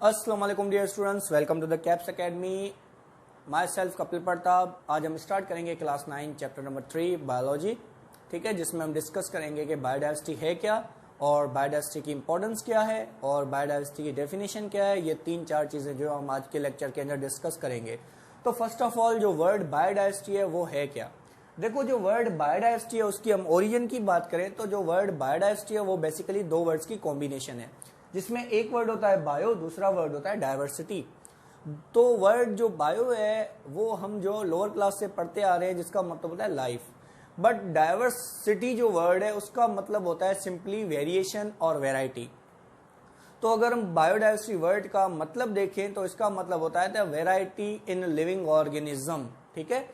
अस्सलाम वालेकुम dear students, welcome to the Caps academy. Myself Kapil Pratap. आज हम स्टार्ट करेंगे क्लास 9 चैप्टर नंबर 3 बायोलॉजी, ठीक है, जिसमें हम डिस्कस करेंगे कि बायोडाइवर्सिटी है क्या और बायोडाइवर्सिटी की इंपॉर्टेंस क्या है और बायोडाइवर्सिटी की डेफिनेशन क्या है। ये 3-4 चीज़ें जो हम आज के लेक्चर के अंदर डिस्कस करेंगे। तो फर्स्ट ऑफ ऑल जो वर्ड बायोडाइवर्सिटी है वो है क्या। देखो, जो वर्ड बायोडाइवर्सिटी है उसकी हम ओरिजिन की बात करें तो जो वर्ड बायोडाइवर्सिटी है वो बेसिकली दो वर्ड्स की कॉम्बिनेशन है, जिसमें एक वर्ड होता है बायो, दूसरा वर्ड होता है डाइवर्सिटी। तो वर्ड जो बायो है वो हम जो लोअर क्लास से पढ़ते आ रहे हैं, जिसका मतलब होता है लाइफ। बट डाइवर्सिटी जो वर्ड है उसका मतलब होता है सिंपली वेरिएशन और वेराइटी। तो अगर हम बायोडाइवर्सिटी वर्ड का मतलब देखें तो इसका मतलब होता है the variety in living organism, ठीक है।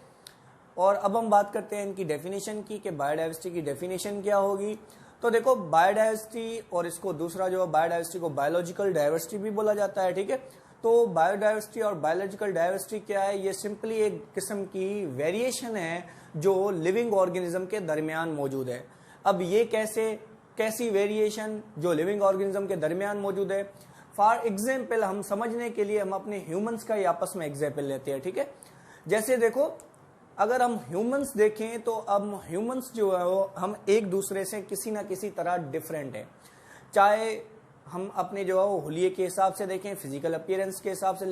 और अब हम बात करते हैं इनकी डेफिनेशन की कि बायोडाइवर्सिटी की डेफिनेशन क्या होगी। तो देखो, बायोडाइवर्सिटी और इसको दूसरा जो बायोडाइवर्सिटी को बायोलॉजिकल डाइवर्सिटी भी बोला जाता है, ठीक है। तो बायोडाइवर्सिटी और बायोलॉजिकल डाइवर्सिटी क्या है, ये सिंपली एक किस्म की वेरिएशन है जो लिविंग ऑर्गेनिज्म के दरमियान मौजूद है। अब ये कैसी वेरिएशन जो लिविंग ऑर्गेनिज्म के दरमियान मौजूद है। फॉर एग्जाम्पल, हम समझने के लिए हम अपने ह्यूमंस का ही आपस में एग्जाम्पल लेते हैं, ठीक है। जैसे देखो, अगर हम ह्यूमंस देखें तो अब ह्यूमंस जो है वो हम एक दूसरे से किसी ना किसी तरह डिफरेंट है। चाहे हम अपने जो है वो हुलिये के हिसाब से देखें, फिजिकल अपीयरेंस के हिसाब से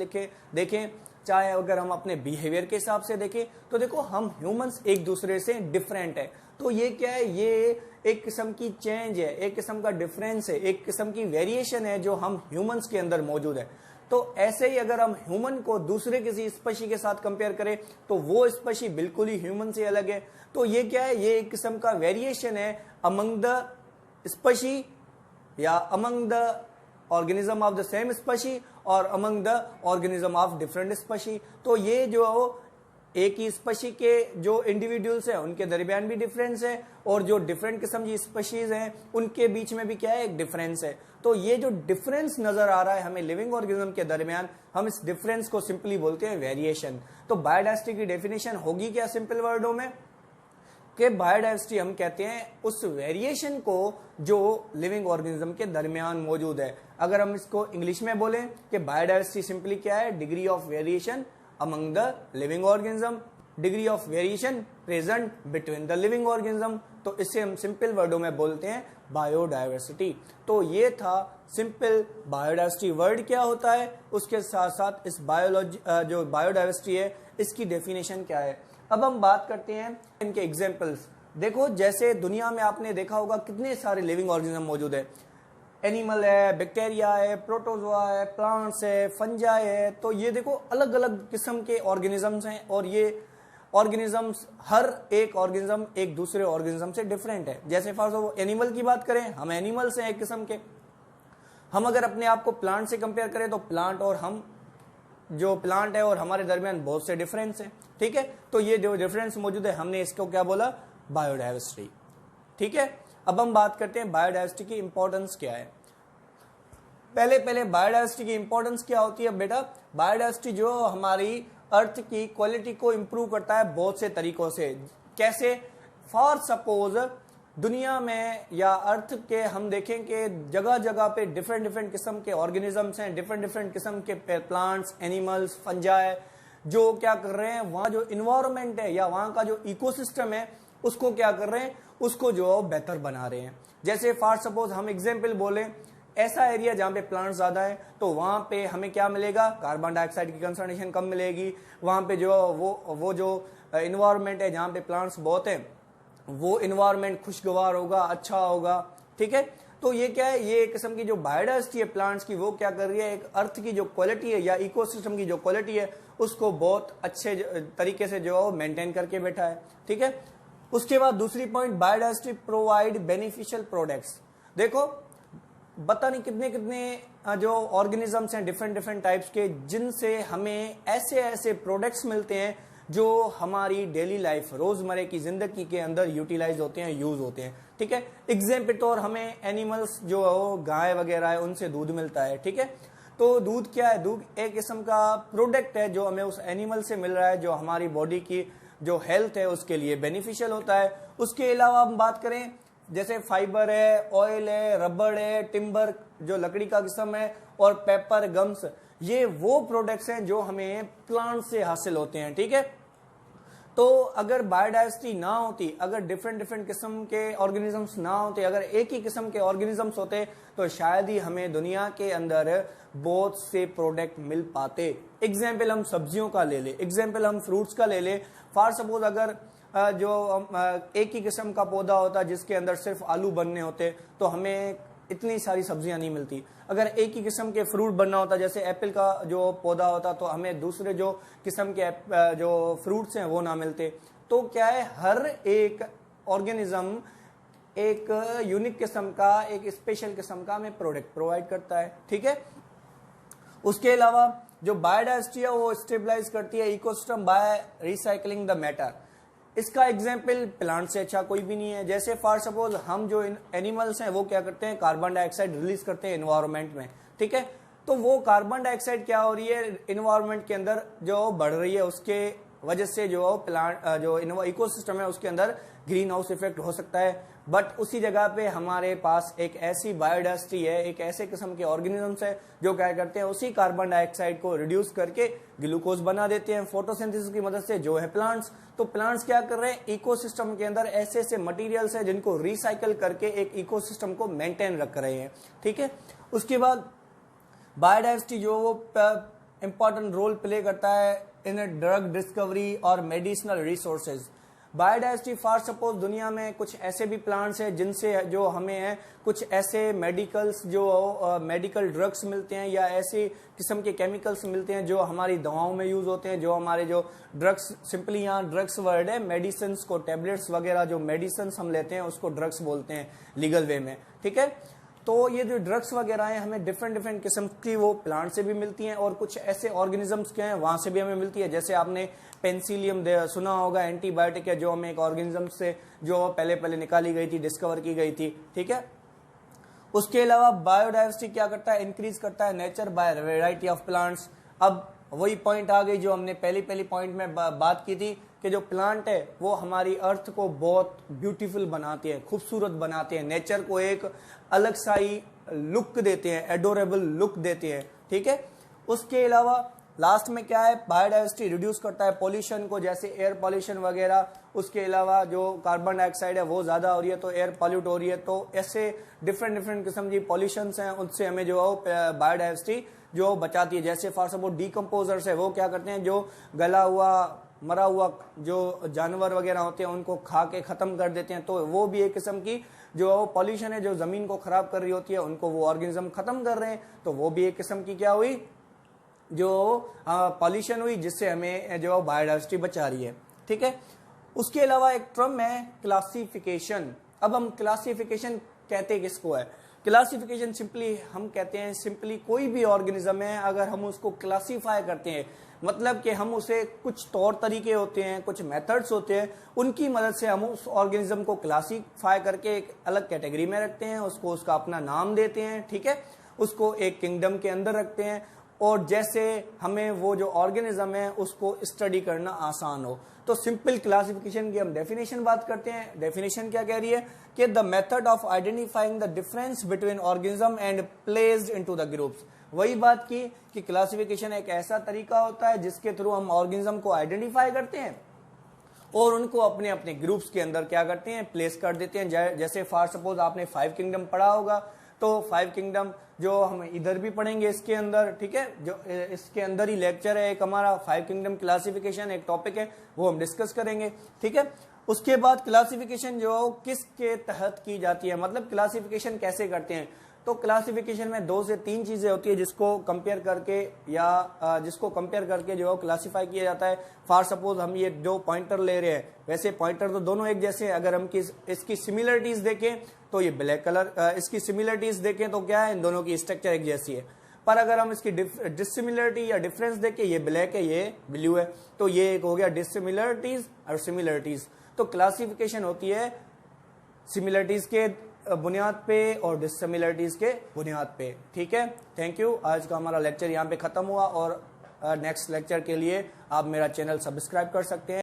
देखें, चाहे अगर हम अपने बिहेवियर के हिसाब से देखें, तो देखो हम ह्यूमंस एक दूसरे से डिफरेंट है। तो ये क्या है, ये एक किस्म की चेंज है, एक किस्म का डिफरेंस है, एक किस्म की वेरिएशन है जो हम ह्यूमंस के अंदर मौजूद है। तो ऐसे ही अगर हम ह्यूमन को दूसरे किसी स्पीशी के साथ कंपेयर करें तो वो स्पीशी बिल्कुल ही ह्यूमन से अलग है। तो ये क्या है, ये एक किस्म का वेरिएशन है अमंग द स्पीशी या among the organism of the same species और among the organism of different species. तो ये जो एक ही स्पीशी के जो इंडिविजुअल्स हैं उनके दरमियान भी डिफरेंस है और जो डिफरेंट किस्म की स्पीशीज हैं उनके बीच में भी क्या है, एक डिफरेंस है। तो ये जो डिफरेंस नजर आ रहा है हमें लिविंग ऑर्गेनिज्म के दरमियान, हम इस डिफरेंस को सिंपली बोलते हैं वेरिएशन। तो बायोडाइवर्सिटी की डेफिनेशन होगी क्या सिंपल वर्डों में, कि बायोडाइवर्सिटी हम कहते हैं उस वेरिएशन को जो लिविंग ऑर्गेनिज्म के दरमियान मौजूद है। अगर हम इसको इंग्लिश में बोलें कि बायोडाइवर्सिटी सिंपली क्या है, degree of variation among the living organism, degree of variation present between the living organism। तो इसे हम सिंपल वर्डों में बोलते हैं बायोडाइवर्सिटी। तो ये था सिंपल बायोडाइवर्सिटी वर्ड क्या होता है, उसके साथ साथ इस जो बायोडाइवर्सिटी है इसकी डेफिनेशन क्या है। अब हम बात करते हैं इनके एग्जाम्पल्स। देखो, जैसे दुनिया में आपने देखा होगा कितने सारे लिविंग ऑर्गेनिज्म मौजूद है। एनिमल है, बैक्टीरिया है, प्रोटोजोआ है, प्लांट्स है, फंजाई है। तो ये देखो अलग अलग किस्म के ऑर्गेनिजम्स हैं और ये ऑर्गेनिजम्स, हर एक ऑर्गेनिज्म एक दूसरे ऑर्गेनिज्म से डिफरेंट है। जैसे फॉर एनिमल की बात करें, हम एनिमल्स हैं एक किस्म के। हम अगर अपने आप को प्लांट से कंपेयर करें तो प्लांट और हम जो प्लांट है और हमारे दरमियान बहुत से डिफरेंस है, ठीक है। तो ये जो डिफरेंस मौजूद है हमने इसको क्या बोला, बायोडाइवर्सिटी, ठीक है। अब हम बात करते हैं बायोडाइवर्सिटी की इंपॉर्टेंस क्या है। पहले बायोडाइवर्सिटी की इंपॉर्टेंस क्या होती है बेटा। बायोडाइवर्सिटी जो हमारी अर्थ की क्वालिटी को इंप्रूव करता है बहुत से तरीकों से। कैसे, फॉर सपोज दुनिया में या अर्थ के हम देखें कि जगह जगह पे डिफरेंट किस्म के ऑर्गेनिजम्स हैं, डिफरेंट किस्म के प्लांट्स, एनिमल्स, फंजाई, जो क्या कर रहे हैं, वहां जो इन्वायरमेंट है या वहां का जो इकोसिस्टम है उसको क्या कर रहे हैं, उसको जो बेहतर बना रहे हैं। जैसे फॉर सपोज हम एग्जाम्पल बोले, ऐसा एरिया जहां पे प्लांट्स ज्यादा है तो वहां पे हमें क्या मिलेगा, कार्बन डाइऑक्साइड की कंसंट्रेशन कम मिलेगी। वहां पे जो वो जो इन्वायरमेंट है जहां पे प्लांट्स बहुत है वो इन्वायरमेंट खुशगवार होगा, अच्छा होगा, ठीक है। तो ये क्या है, ये एक किस्म की जो बायोडाइवर्सिटी है प्लांट्स की, वो क्या कर रही है, एक अर्थ की जो क्वालिटी है या इकोसिस्टम की जो क्वालिटी है उसको बहुत अच्छे तरीके से जो मेंटेन करके बैठा है, ठीक है। उसके बाद दूसरी point, biodiversity provide beneficial products. देखो, पता नहीं कितने जो ऑर्गेनिजम्स हैं डिफरेंट टाइप्स के, जिनसे हमें ऐसे प्रोडक्ट्स मिलते हैं जो हमारी डेली लाइफ, रोजमर्रे की जिंदगी के अंदर यूटिलाइज होते हैं, यूज होते हैं, ठीक है। एग्जाम्पल तौर हमें एनिमल्स जो गाय वगैरह है उनसे दूध मिलता है, ठीक है। तो दूध क्या है, दूध एक किस्म का प्रोडक्ट है जो हमें उस एनिमल से मिल रहा है, जो हमारी बॉडी की जो हेल्थ है उसके लिए बेनिफिशियल होता है। उसके अलावा हम बात करें जैसे फाइबर है, ऑयल है, रबड़ है, टिम्बर जो लकड़ी का किस्म है, और पेपर, गम्स, ये वो प्रोडक्ट्स हैं जो हमें प्लांट से हासिल होते हैं। ठीक है, तो अगर बायोडाइवर्सिटी ना होती, अगर डिफरेंट डिफरेंट किस्म के ऑर्गेनिजम्स ना होते, अगर एक ही किस्म के ऑर्गेनिजम्स होते, तो शायद ही हमें दुनिया के अंदर बहुत से प्रोडक्ट मिल पाते। एग्जाम्पल हम सब्जियों का ले ले, एग्जाम्पल हम फ्रूट्स का ले ले। फॉर सपोज अगर जो एक ही किस्म का पौधा होता जिसके अंदर सिर्फ आलू बनने होते, तो हमें इतनी सारी सब्जियां नहीं मिलती। अगर एक ही किस्म के फ्रूट बनना होता, जैसे एप्पल का जो पौधा होता, तो हमें दूसरे जो किस्म के जो फ्रूट्स हैं वो ना मिलते। तो क्या है, हर एक ऑर्गेनिज्म एक यूनिक किस्म का, एक स्पेशल किस्म का हमें प्रोडक्ट प्रोवाइड करता है। ठीक है, उसके अलावा जो बायोडाइवर्सिटी है वो स्टेबलाइज करती है ecosystem by recycling the matter. इसका एग्जाम्पल प्लांट से अच्छा कोई भी नहीं है। जैसे फॉर सपोज हम जो एनिमल्स हैं वो क्या करते हैं, कार्बन डाइऑक्साइड रिलीज करते हैं एनवायरनमेंट में। ठीक है, तो वो कार्बन डाइऑक्साइड क्या हो रही है, एनवायरनमेंट के अंदर जो बढ़ रही है, उसके वजह से जो प्लांट जो इकोसिस्टम है उसके अंदर ग्रीन हाउस इफेक्ट हो सकता है। बट उसी जगह पे हमारे पास एक ऐसी बायोडाइवर्सिटी है, एक ऐसे किस्म के ऑर्गेनिजम्स है जो क्या करते हैं, उसी कार्बन डाइऑक्साइड को रिड्यूस करके ग्लूकोज बना देते हैं फोटोसिंथेसिस की मदद से, जो है प्लांट्स। तो प्लांट्स क्या कर रहे हैं, इकोसिस्टम के अंदर ऐसे ऐसे मटेरियल्स है जिनको रिसाइकल करके एक इकोसिस्टम को मेंटेन रख रहे हैं। ठीक है, उसके बाद बायोडाइवर्सिटी जो वो इंपॉर्टेंट रोल प्ले करता है इन ड्रग डिस्कवरी और medicinal resources. Biodiversity for suppose दुनिया में कुछ ऐसे भी प्लांट्स हैं जिनसे जो हमें है कुछ ऐसे मेडिकल्स जो मेडिकल ड्रग्स मिलते हैं, या ऐसे किस्म के केमिकल्स मिलते हैं जो हमारी दवाओं में यूज होते हैं, जो हमारे जो ड्रग्स, सिंपली यहाँ ड्रग्स वर्ड है, मेडिसिन को, टेबलेट्स वगैरह जो मेडिसिन हम लेते हैं उसको ड्रग्स बोलते हैं लीगल वे में। ठीक है, तो ये जो ड्रग्स वगैरह हैं हमें डिफरेंट डिफरेंट किस्म की वो प्लांट से भी मिलती हैं, और कुछ ऐसे ऑर्गेनिजम्स के हैं वहां से भी हमें मिलती है। जैसे आपने पेंसिलियम सुना होगा, एंटीबायोटिक है जो हमें एक ऑर्गेनिज्म से जो पहले निकाली गई थी, डिस्कवर की गई थी। ठीक है, उसके अलावा बायोडाइवर्सिटी क्या करता है, इंक्रीज करता है nature by variety of plants. अब वही पॉइंट आ गई जो हमने पहली पॉइंट में बात की थी कि जो प्लांट है वो हमारी अर्थ को बहुत ब्यूटीफुल बनाते हैं, खूबसूरत बनाते हैं, नेचर को एक अलग सा ही लुक देते हैं, एडोरेबल लुक देते हैं। ठीक है, उसके अलावा लास्ट में क्या है, बायोडाइवर्सिटी रिड्यूस करता है पॉल्यूशन को, जैसे एयर पॉल्यूशन वगैरह। उसके अलावा जो कार्बन डाइऑक्साइड है वो ज्यादा हो रही है तो एयर पॉल्यूट हो रही है, तो ऐसे डिफरेंट डिफरेंट किस्म की पॉल्यूशन हैं, उनसे हमें जो बायोडाइवर्सिटी जो बचाती है। जैसे फॉर सपोज डीकम्पोजर्स है, वो क्या करते हैं, जो गला हुआ मरा हुआ जो जानवर वगैरह होते हैं उनको खा के खत्म कर देते हैं, तो वो भी एक किस्म की जो पॉल्यूशन है, जो जमीन को खराब कर रही होती है, उनको वो ऑर्गेनिज्म खत्म कर रहे हैं, तो वो भी एक किस्म की क्या हुई, जो पॉल्यूशन हुई, जिससे हमें जो बायोडाइवर्सिटी बचा रही है। ठीक है, उसके अलावा एक टर्म है क्लासिफिकेशन। अब हम क्लासिफिकेशन कहते किसको है, क्लासिफिकेशन सिंपली हम कहते हैं, सिंपली कोई भी ऑर्गेनिज्म है अगर हम उसको क्लासिफाई करते हैं, मतलब कि हम उसे कुछ तौर तरीके होते हैं, कुछ मेथड्स होते हैं, उनकी मदद से हम उस ऑर्गेनिज्म को क्लासिफाई करके एक अलग कैटेगरी में रखते हैं, उसको उसका अपना नाम देते हैं। ठीक है, उसको एक किंगडम के अंदर रखते हैं, और जैसे हमें वो जो ऑर्गेनिज्म है उसको स्टडी करना आसान हो। तो सिंपल क्लासिफिकेशन की हम डेफिनेशन बात करते हैं। डेफिनेशन क्या कह रही है कि the method of identifying the difference between organism and placed into the groups. वही बात की कि क्लासिफिकेशन एक ऐसा तरीका होता है जिसके थ्रू हम ऑर्गेनिज्म को आइडेंटिफाई करते हैं और उनको अपने अपने ग्रुप्स के अंदर क्या करते हैं, प्लेस कर देते हैं। जैसे फॉर सपोज आपने 5 किंगडम पढ़ा होगा, तो 5 किंगडम जो हम इधर भी पढ़ेंगे इसके अंदर। ठीक है, जो इसके अंदर ही लेक्चर है एक हमारा 5 किंगडम क्लासिफिकेशन, एक टॉपिक है, वो हम डिस्कस करेंगे। ठीक है, उसके बाद क्लासिफिकेशन जो किसके तहत की जाती है, मतलब क्लासिफिकेशन कैसे करते हैं, तो क्लासिफिकेशन में 2 से 3 चीजें होती है जिसको कंपेयर करके या जिसको कंपेयर करके जो क्लासिफाई किया जाता है। फॉर सपोज हम ये जो पॉइंटर ले रहे हैं, वैसे पॉइंटर तो दोनों एक जैसे हैं, अगर हम इसकी सिमिलरिटीज देखें तो ये ब्लैक कलर, इसकी सिमिलरिटीज देखें तो क्या है, इन दोनों की स्ट्रक्चर एक जैसी है। पर अगर हम इसकी डिसिमिलरिटी या डिफरेंस देखें, ये ब्लैक है ये ब्लू है, तो ये एक हो गया डिसिमिलरिटीज और सिमिलरिटीज। तो क्लासिफिकेशन होती है सिमिलरिटीज के बुनियाद पे और डिसिमिलरिटीज के बुनियाद पे। ठीक है, थैंक यू। आज का हमारा लेक्चर यहाँ पे खत्म हुआ, और नेक्स्ट लेक्चर के लिए आप मेरा चैनल सब्सक्राइब कर सकते हैं।